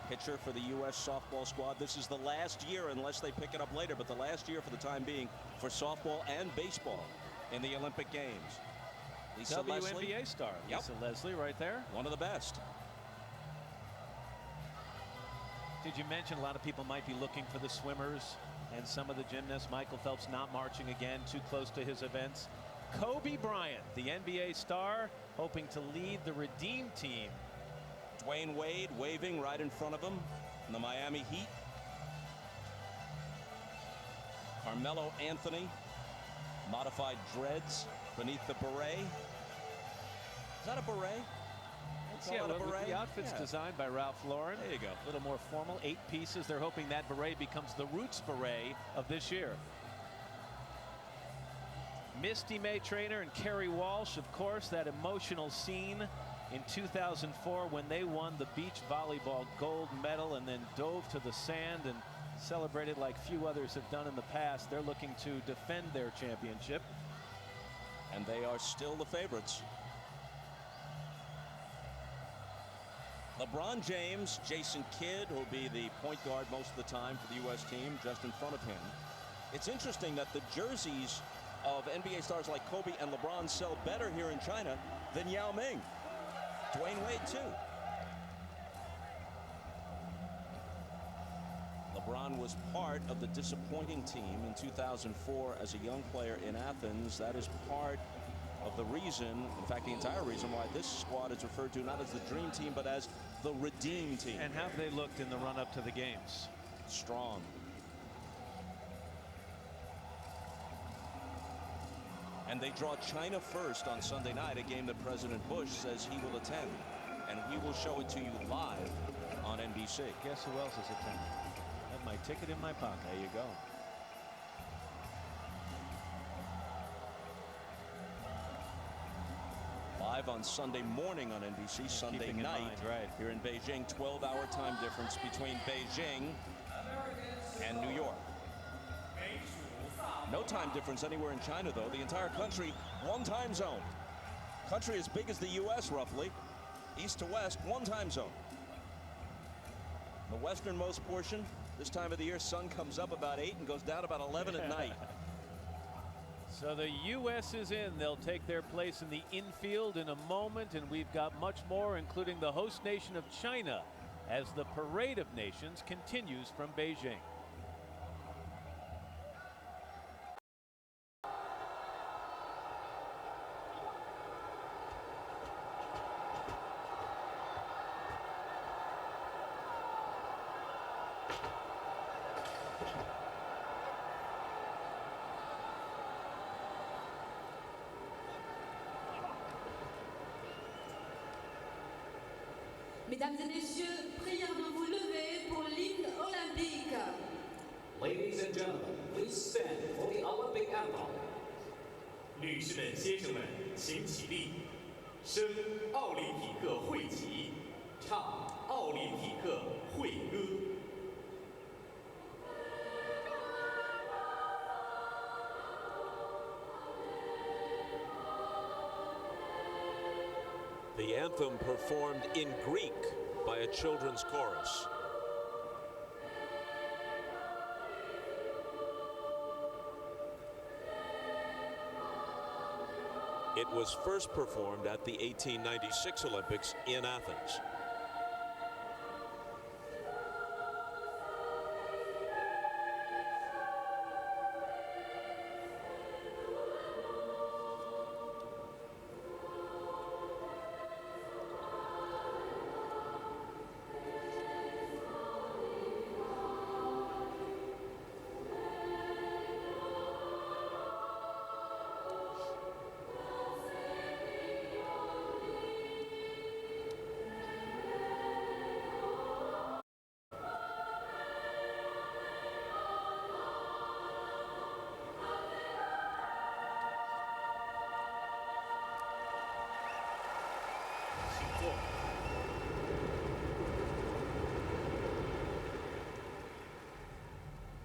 Pitcher for the U.S. softball squad. This is the last year, unless they pick it up later, but the last year for the time being for softball and baseball in the Olympic Games. Lisa Leslie. WNBA star. Yep. Lisa Leslie right there. One of the best. Did you mention a lot of people might be looking for the swimmers and some of the gymnasts? Michael Phelps not marching again, too close to his events. Kobe Bryant, the NBA star, hoping to lead the Redeem team. Dwayne Wade waving right in front of him in the Miami Heat. Carmelo Anthony, modified dreads beneath the beret. Is that a beret? Yeah, the outfit's designed by Ralph Lauren. There you go. A little more formal, 8 pieces. They're hoping that beret becomes the Roots beret of this year. Misty May Trainer and Kerry Walsh, of course, that emotional scene in 2004 when they won the beach volleyball gold medal and then dove to the sand and celebrated like few others have done in the past. They're looking to defend their championship. And they are still the favorites. LeBron James, Jason Kidd, who will be the point guard most of the time for the U.S. team, just in front of him. It's interesting that the jerseys of NBA stars like Kobe and LeBron sell better here in China than Yao Ming. Dwayne Wade, too. LeBron was part of the disappointing team in 2004 as a young player in Athens. That is part of the reason, in fact, the entire reason why this squad is referred to not as the Dream Team, but as the Redeem Team. And how have they looked in the run-up to the games? Strong. And they draw China first on Sunday night, a game that President Bush says he will attend. And we will show it to you live on NBC. Guess who else is attending? I have my ticket in my pocket. There you go. Live on Sunday morning on NBC, Sunday night right here in Beijing. 12-hour time difference between Beijing and New York. No time difference anywhere in China, though. The entire country, one time zone. Country as big as the U.S., roughly. East to west, one time zone. The westernmost portion, this time of the year, sun comes up about 8 and goes down about 11 at night. So the U.S. is in. They'll take their place in the infield in a moment, and we've got much more, including the host nation of China, as the Parade of Nations continues from Beijing. Mesdames et messieurs, prière de vous lever pour l'hymne olympique. Ladies and gentlemen, please stand for the Olympic anthem. 女士们、先生们，请起立，升奥林匹克会旗，唱奥林匹克会歌。The anthem performed in Greek by a children's chorus. It was first performed at the 1896 Olympics in Athens.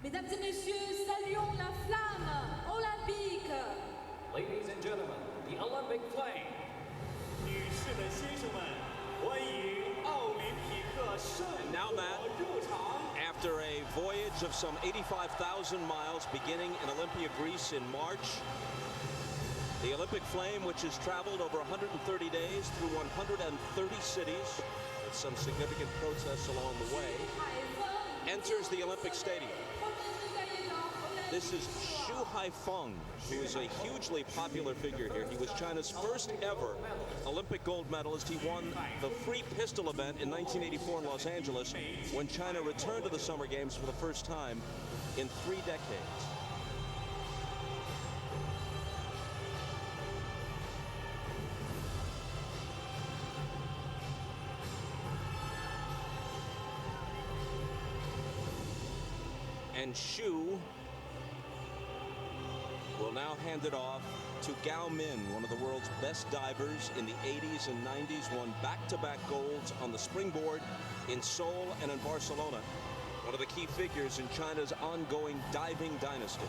Mesdames et messieurs, saluons la flamme olympique. Ladies and gentlemen, the Olympic flame. 女士们、先生们，欢迎奥林匹克圣火入场。 After a voyage of some 85,000 miles beginning in Olympia, Greece in March, The Olympic flame, which has traveled over 130 days through 130 cities with some significant protests along the way, enters the Olympic Stadium. This is Xu Haifeng, who is a hugely popular figure here. He was China's first ever Olympic gold medalist. He won the free pistol event in 1984 in Los Angeles when China returned to the Summer Games for the first time in 3 decades. And Xu will now hand it off to Gao Min, one of the world's best divers in the 80s and 90s, won back-to-back golds on the springboard in Seoul and in Barcelona. One of the key figures in China's ongoing diving dynasty.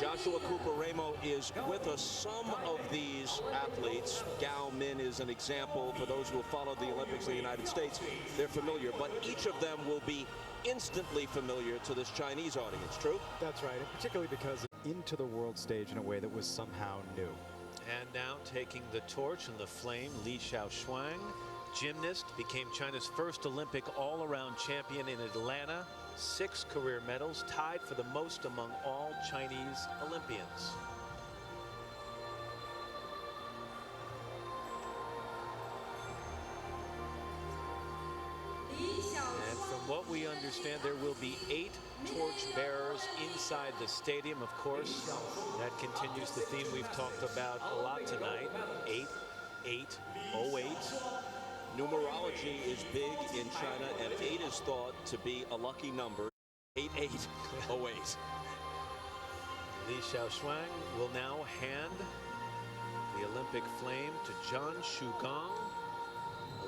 Joshua Cooper Ramo is with us. Some of these athletes, Gao Min is an example. For those who have followed the Olympics in the United States, they're familiar, but each of them will be instantly familiar to this Chinese audience. True? That's right, and particularly because into the world stage in a way that was somehow new. And now taking the torch and the flame, Li Xiaoshuang, gymnast, became China's first Olympic all-around champion in Atlanta. 6 career medals, tied for the most among all Chinese Olympians. And from what we understand, there will be 8 torch bearers inside the stadium. Of course, that continues the theme we've talked about a lot tonight. 8-8-08. Numerology is big in China, and 8 is thought to be a lucky number. 8808. Li Xiaoshuang will now hand the Olympic flame to Zhang Shugang,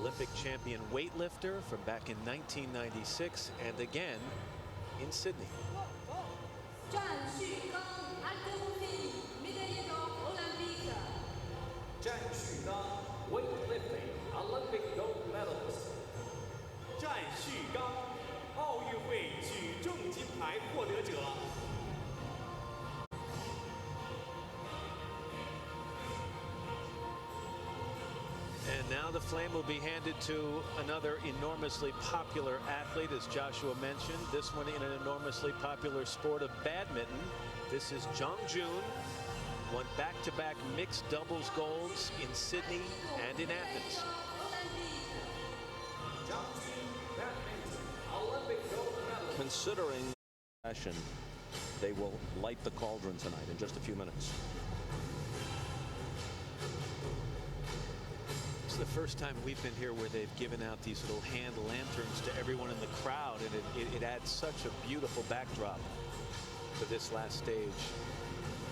Olympic champion weightlifter from back in 1996 and again in Sydney. Zhang Shugang, haltérophilie, médaillé d'or olympique. Zhang Shugang, weightlifting, Olympic gold medalist. 战旭刚，奥运会举重金牌获得者。And now the flame will be handed to another enormously popular athlete, as Joshua mentioned. This one in an enormously popular sport of badminton. This is Zhang Jun, won back-to-back mixed doubles golds in Sydney and in Athens. Considering fashion, they will light the cauldron tonight in just a few minutes. This is the first time we've been here where they've given out these little hand lanterns to everyone in the crowd, and it adds such a beautiful backdrop to this last stage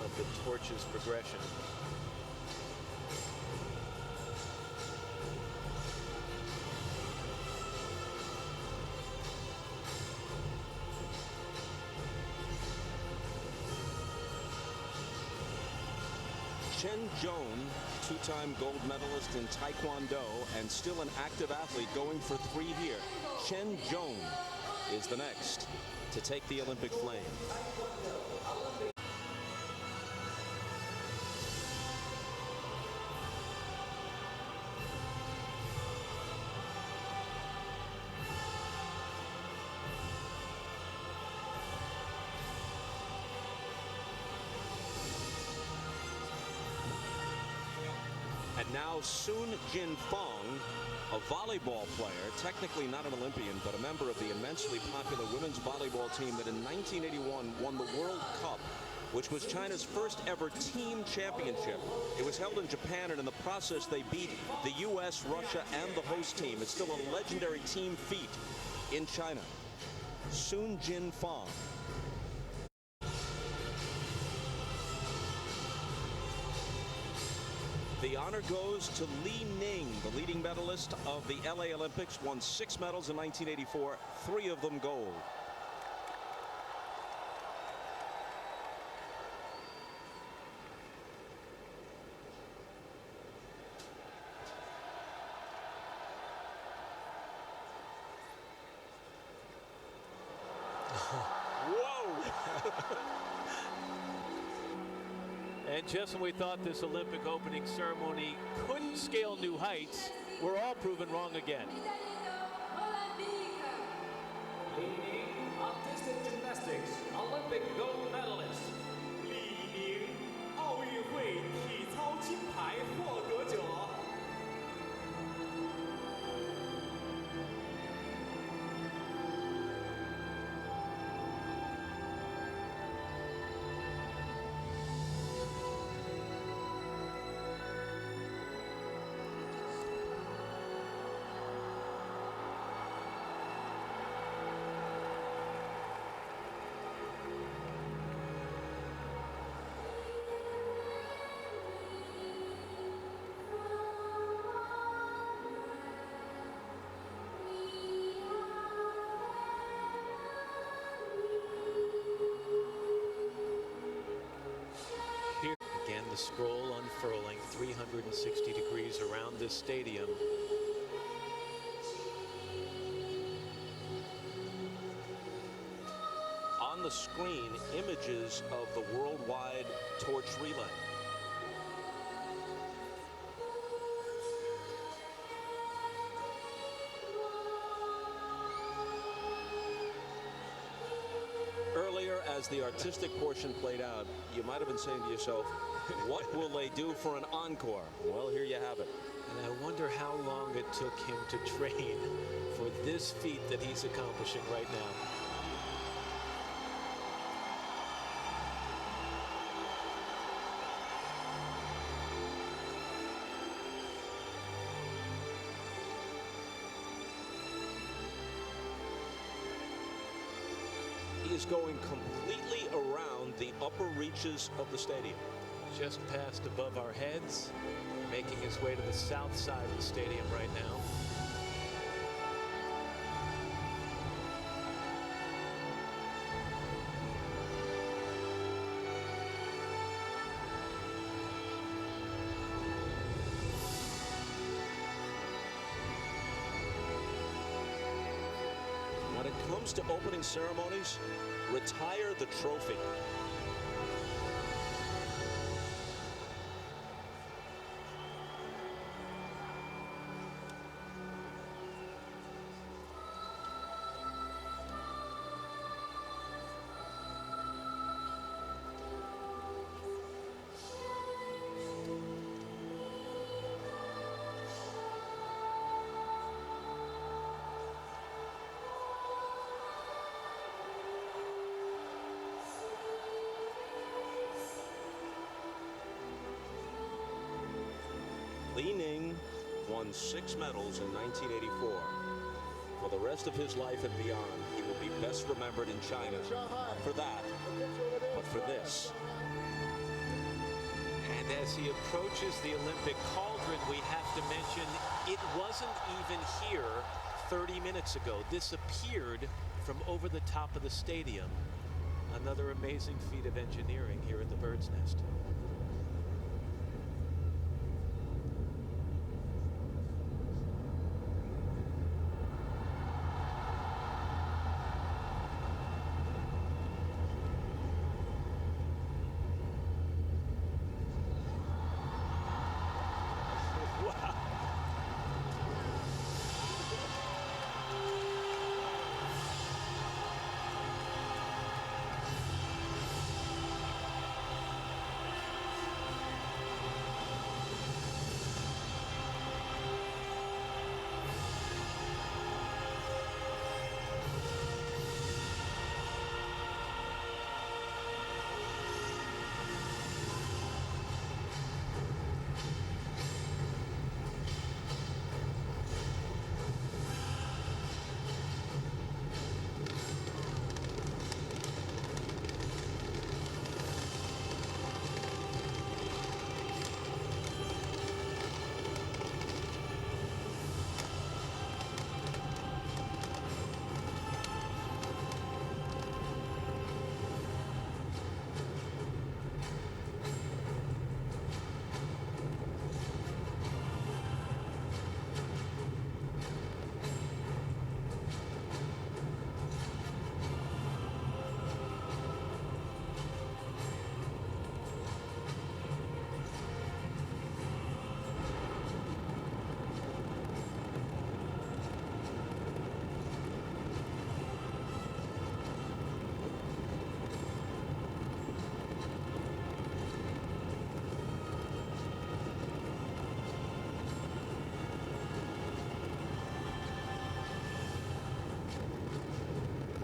of the torches progression. Chen Zhong, 2-time gold medalist in Taekwondo and still an active athlete, going for 3 here. Chen Zhong is the next to take the Olympic flame. And now Sun Jin Fong, a volleyball player, technically not an Olympian, but a member of the immensely popular women's volleyball team that in 1981 won the World Cup, which was China's first ever team championship. It was held in Japan, and in the process they beat the US, Russia, and the host team. It's still a legendary team feat in China. Sun Jin Fong. The honor goes to Li Ning, the leading medalist of the LA Olympics, won 6 medals in 1984, 3 of them gold. Whoa! And just when we thought this Olympic opening ceremony couldn't scale new heights, we're all proven wrong again. Leading artistic gymnastics Olympic gold medalist 李宁，奥运会体操金牌获得者。Again, the scroll unfurling 360 degrees around this stadium. On the screen, images of the worldwide torch relay. Earlier, as the artistic portion played out, you might have been saying to yourself, what will they do for an encore? Well, here you have it. And I wonder how long it took him to train for this feat that he's accomplishing right now. He is going completely around the upper reaches of the stadium. Just passed above our heads, making his way to the south side of the stadium right now. When it comes to opening ceremonies, retire the trophy. Li Ning won 6 medals in 1984. For the rest of his life and beyond, he will be best remembered in China, not for that, but for this. And as he approaches the Olympic cauldron, we have to mention it wasn't even here 30 minutes ago. This appeared from over the top of the stadium. Another amazing feat of engineering here at the Bird's Nest.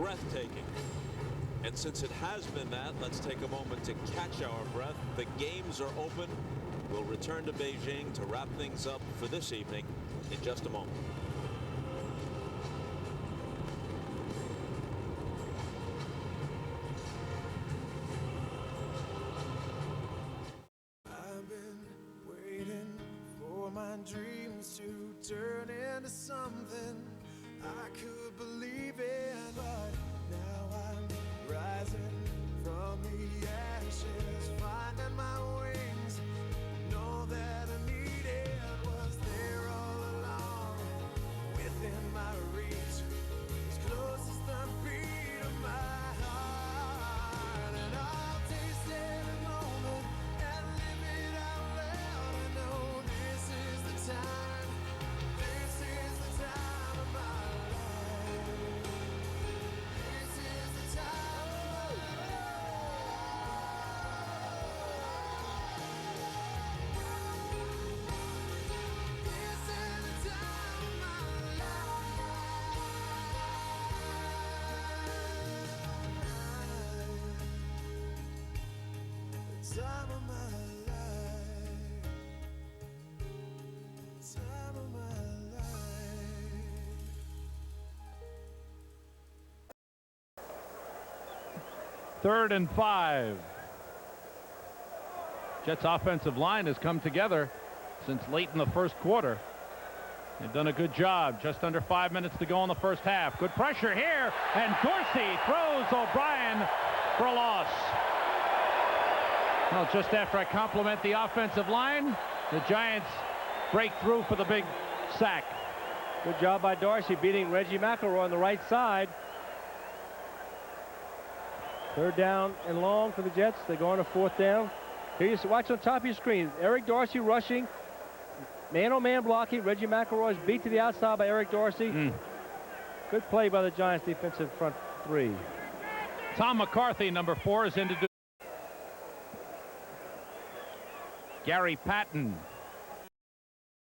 breathtaking. And since it has been that, let's take a moment to catch our breath. The games are open. We'll return to Beijing to wrap things up for this evening in just a moment. I've been waiting for my dreams to turn into something I could believe in, but now I'm rising from the ashes, finding my wings. Know that I needed was there all along, within my reach, as close as the beat of my heart. And I'll taste every moment and live it out loud. I know this is the time, this is the time of my life. This is the time of my life. This is the time of my life. The time of my life. Time of my life. Third and 5. Jets offensive line has come together since late in the first quarter. They've done a good job. Just under 5 minutes to go in the first half. Good pressure here, and Dorsey throws O'Brien for a loss. Well, just after I compliment the offensive line, the Giants break through for the big sack. Good job by Dorsey beating Reggie McElroy on the right side. Third down and long for the Jets. They go on to fourth down. Here you see, watch on top of your screen. Eric Dorsey rushing, man-on-man blocking. Reggie McElroy is beat to the outside by Eric Dorsey. Good play by the Giants defensive front three. Tom McCarthy, number 4, is in to do. Gary Patton